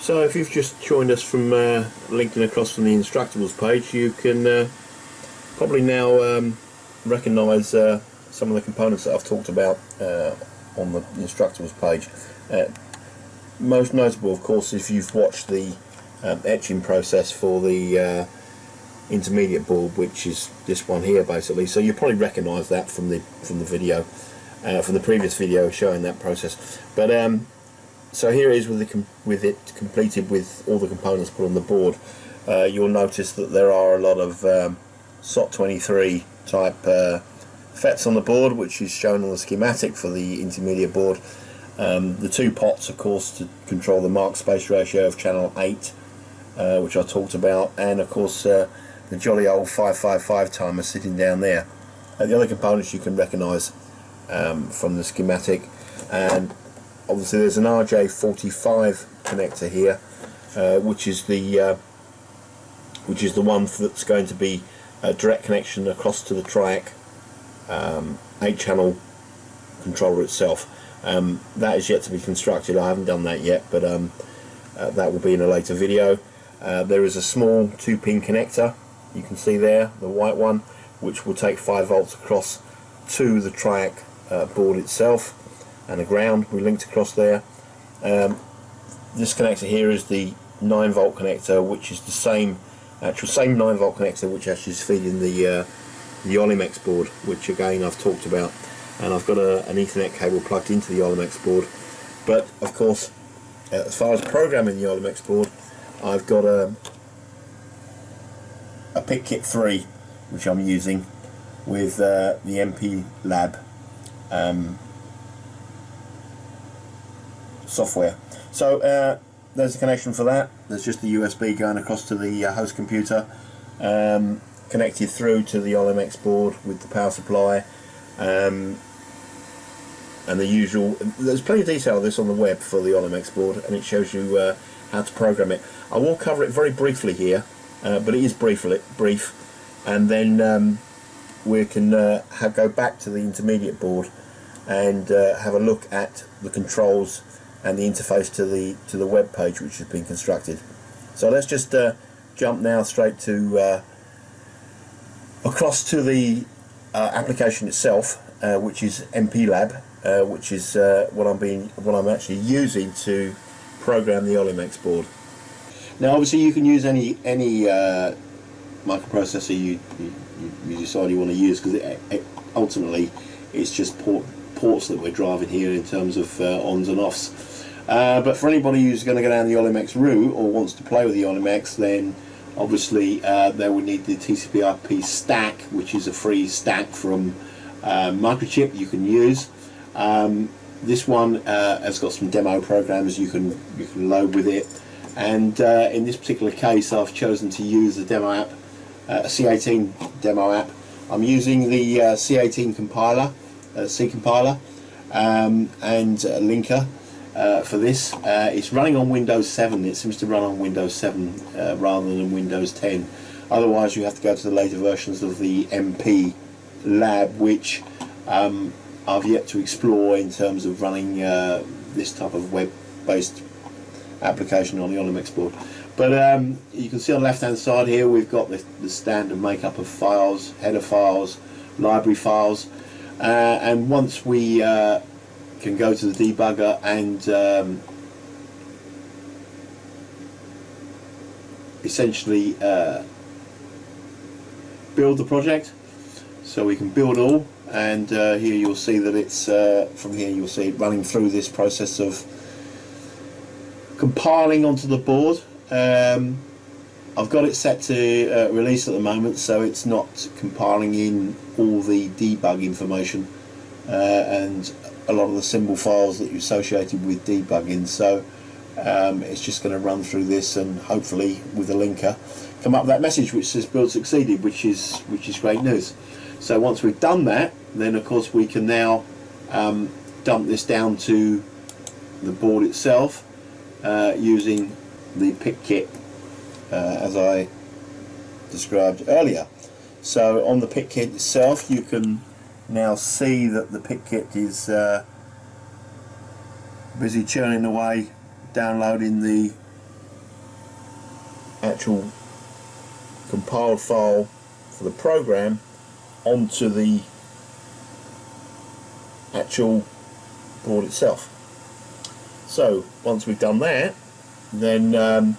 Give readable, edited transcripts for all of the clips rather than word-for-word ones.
So if you've just joined us from linking across from the Instructables page, you can probably now recognise some of the components that I've talked about on the Instructables page. Most notable, of course, if you've watched the etching process for the intermediate board, which is this one here basically. So you probably recognise that from the video, from the previous video showing that process. But so here it is with it completed with all the components put on the board. You'll notice that there are a lot of SOT23 type FETs on the board, which is shown on the schematic for the intermediate board. The two pots, of course, to control the mark space ratio of channel 8, which I talked about, and of course the jolly old 555 timer sitting down there. The other components you can recognise from the schematic, and obviously there's an RJ45 connector here, which is the one that's going to be a direct connection across to the TRIAC 8-channel controller itself. That is yet to be constructed. I haven't done that yet, but that will be in a later video. There is a small 2-pin connector, you can see there, the white one, which will take 5 volts across to the TRIAC board itself, and a ground we linked across there. This connector here is the 9-volt connector, which is the same 9-volt connector which actually is feeding the Olimex board, which again I've talked about. And I've got an Ethernet cable plugged into the Olimex board. But of course, as far as programming the Olimex board, I've got a PICkit 3 which I'm using with the MP Lab software. So there's a connection for that. There's just the USB going across to the host computer, connected through to the Olimex board with the power supply. And the usual, there's plenty of detail of this on the web for the Olimex board, and it shows you how to program it. I will cover it very briefly here, but it is brief, and then we can go back to the intermediate board and have a look at the controls and the interface to the web page which has been constructed. So let's just jump now straight to across to the application itself, which is MP Lab, which is what I'm actually using to program the Olimex board. Now, obviously, you can use any microprocessor you decide you want to use, because ultimately it's just ports that we're driving here in terms of ons and offs. But for anybody who's going to go down the Olimex route or wants to play with the Olimex, then obviously they would need the TCP/IP stack, which is a free stack from Microchip you can use. This one has got some demo programs you can load with it, and in this particular case I've chosen to use the demo app, a C18 demo app. I'm using the C18 compiler, C compiler, and linker for this. It's running on Windows 7. It seems to run on Windows 7 rather than Windows 10. Otherwise you have to go to the later versions of the MP Lab, which I've yet to explore in terms of running this type of web-based application on the Olimex board. But you can see on the left-hand side here we've got the standard makeup of files, header files, library files, and once we can go to the debugger and essentially build the project. So we can build all, and here you'll see that it's from here you'll see it running through this process of compiling onto the board. I've got it set to release at the moment, so it's not compiling in all the debug information and a lot of the symbol files that you associated with debugging. So it's just going to run through this, and hopefully with a linker come up with that message which says build succeeded, which is great news. So once we've done that, then of course we can now dump this down to the board itself using the PICkit as I described earlier. So on the PICkit itself you can now see that the PICkit is busy churning away, downloading the actual compiled file for the program onto the actual board itself. So once we've done that, then and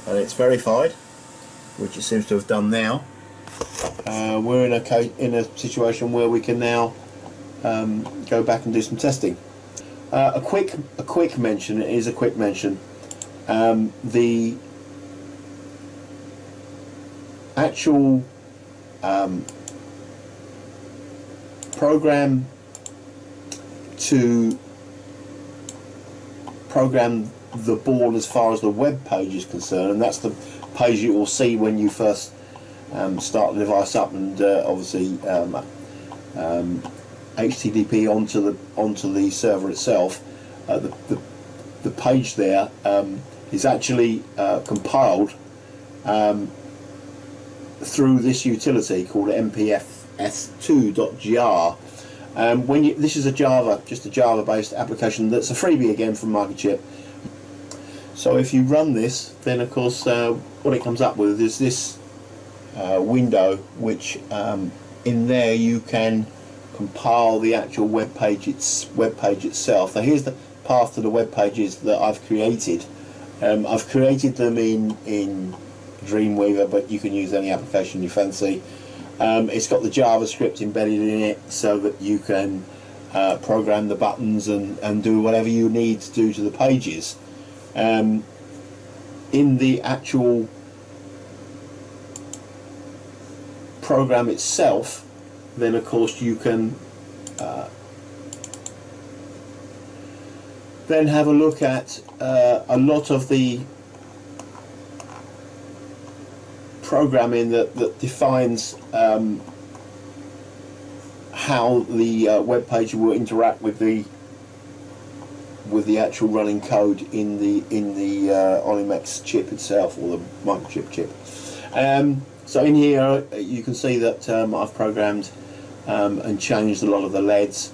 it's verified, which it seems to have done now, we're in a situation where we can now go back and do some testing. A quick mention, it is a quick mention, the actual program to program the board as far as the web page is concerned, and that's the page you will see when you first start the device up, and obviously HTTP onto the server itself. The page there is actually compiled through this utility called mpfs2.jar. This is just a Java-based application that's a freebie again from Microchip. So if you run this, then of course what it comes up with is this window, which in there you can compile the actual web page itself. Now here's the path to the web pages that I've created. I've created them in Dreamweaver, but you can use any application you fancy. It's got the JavaScript embedded in it so that you can program the buttons and do whatever you need to do to the pages. In the actual program itself, then of course you can then have a look at a lot of the programming that defines how the web page will interact with the actual running code in the Olimex chip itself, or the Microchip chip. So in here you can see that I've programmed and changed a lot of the LEDs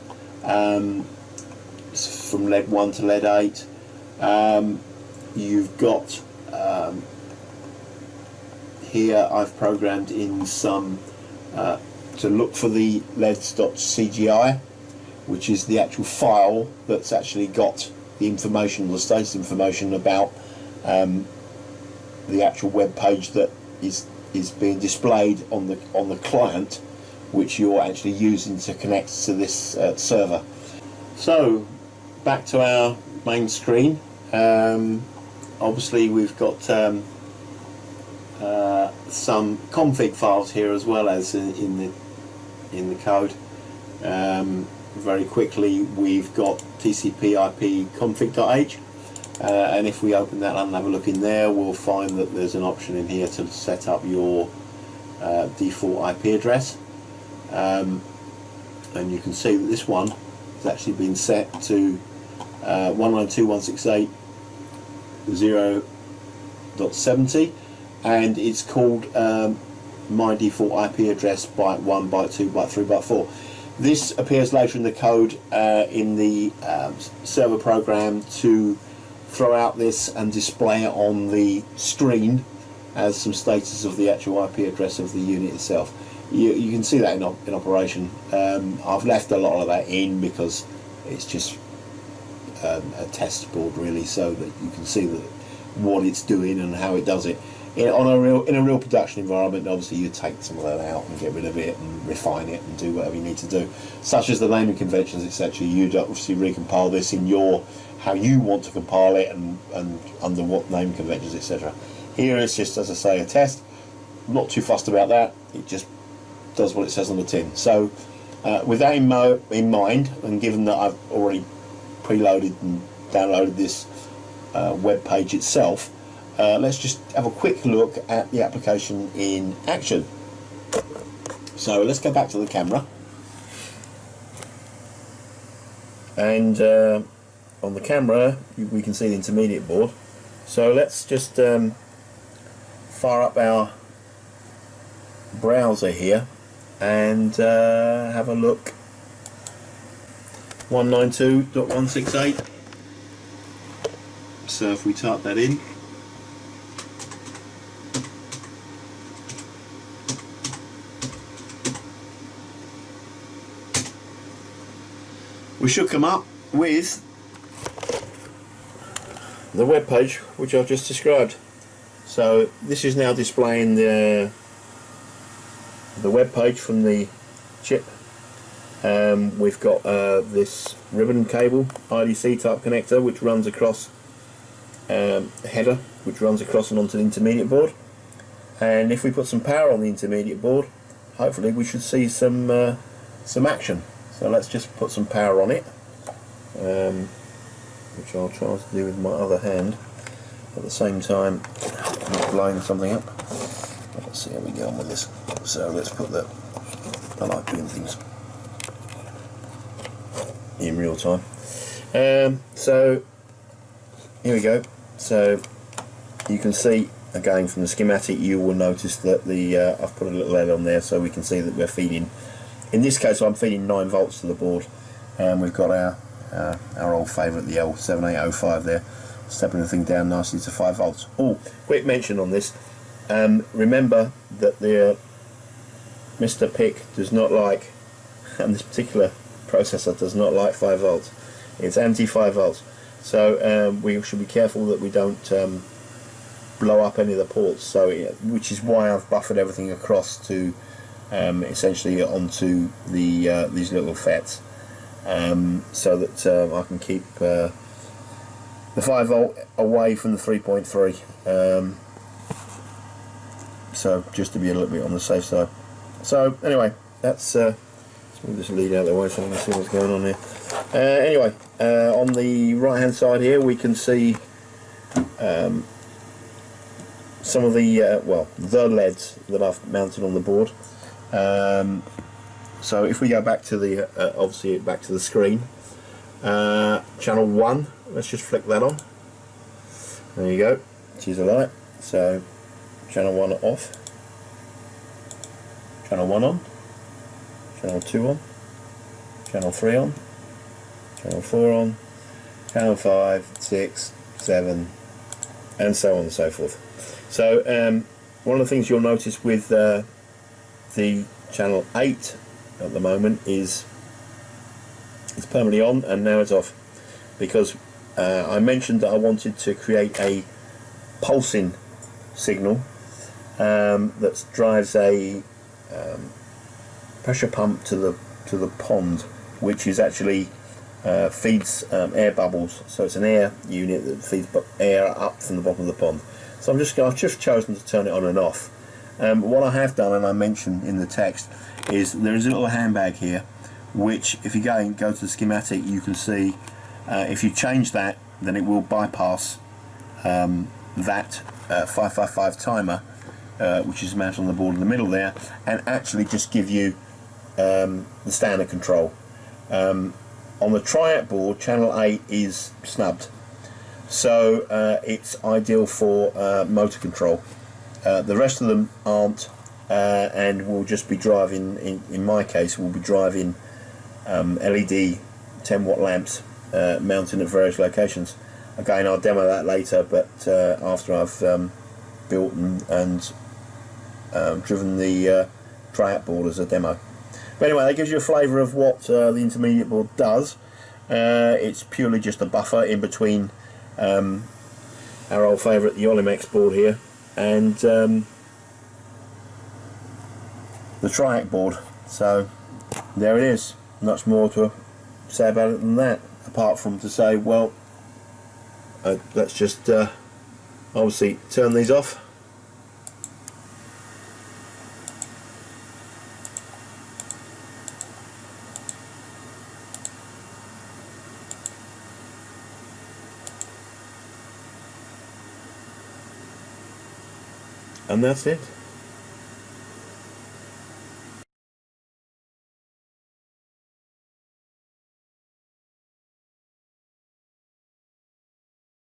from LED 1 to LED 8. You've got here I've programmed in some to look for the LEDs.cgi, which is the actual file that's actually got the information, the status information about the actual web page that is being displayed on the client, which you're actually using to connect to this server. So back to our main screen. Obviously we've got some config files here as well as in the code. Very quickly, we've got TCP/IP config.h, and if we open that and have a look in there, we'll find that there's an option in here to set up your default IP address, and you can see that this one has actually been set to 192.168.0.70, and it's called my default IP address byte 1, byte 2, byte 3, byte 4. This appears later in the code in the server program to throw out this and display it on the screen as some status of the actual IP address of the unit itself. You can see that in operation. I've left a lot of that in because it's just a test board really, so that you can see what it's doing and how it does it. In a real production environment, obviously you take some of that out and get rid of it and refine it and do whatever you need to do, such as the naming conventions, etc. You'd obviously recompile this in how you want to compile it and under what naming conventions, etc. Here it's just, as I say, a test. I'm not too fussed about that. It just does what it says on the tin. So with that in mind, and given that I've already preloaded and downloaded this web page itself, let's just have a quick look at the application in action. So let's go back to the camera, and on the camera we can see the intermediate board. So let's just fire up our browser here and have a look. 192.168. So if we type that in, we should come up with the web page which I've just described. So this is now displaying the web page from the chip. We've got this ribbon cable IDC type connector which runs across a header which runs across and onto the intermediate board, and if we put some power on the intermediate board, hopefully we should see some action. So let's just put some power on it, which I'll try to do with my other hand at the same time not blowing something up. Let's see how we get on with this. So let's put the, I like doing things in real time. So here we go. So you can see again from the schematic, you will notice that the I've put a little LED on there so we can see that we're feeding, in this case I'm feeding 9 volts to the board, and we've got our old favourite, the L7805 there, stepping the thing down nicely to 5 volts. Oh, quick mention on this, remember that the Mr. PIC does not like, and this particular processor does not like 5 volts. It's anti 5 volts. So we should be careful that we don't blow up any of the ports. So which is why I've buffered everything across to essentially onto the these little FETs, so that I can keep the 5 volt away from the 3.3. So just to be a little bit on the safe side. So anyway, that's let's move this lead out of the way so I can see what's going on here. Anyway, on the right hand side here we can see some of the well, the LEDs that I've mounted on the board. So if we go back to the obviously back to the screen, channel 1, let's just flick that on. There you go, choose a light. So channel 1 off, channel 1 on, channel 2 on, channel 3 on, channel 4 on, channel 5, 6, 7, and so on and so forth. So one of the things you'll notice with the channel 8 at the moment is it's permanently on and now it's off, because I mentioned that I wanted to create a pulsing signal that drives a pressure pump to the pond, which is actually feeds air bubbles. So it's an air unit that feeds air up from the bottom of the pond. So I've just chosen to turn it on and off. What I have done, and I mentioned in the text, is there is a little handbag here, which if you go to the schematic, you can see if you change that, then it will bypass that 555 timer, which is mounted on the board in the middle there, and actually just give you the standard control. On the Triac board, channel 8 is snubbed, so it's ideal for motor control. The rest of them aren't, and we'll just be driving, in my case, we'll be driving LED 10-watt lamps mounted at various locations. Again, I'll demo that later, but after I've built and driven the Triac board as a demo. But anyway, that gives you a flavour of what the intermediate board does. It's purely just a buffer in between our old favourite, the Olimex board here, and the Triac board. So there it is. Much more to say about it than that, apart from to say, well, let's just obviously turn these off. And that's it.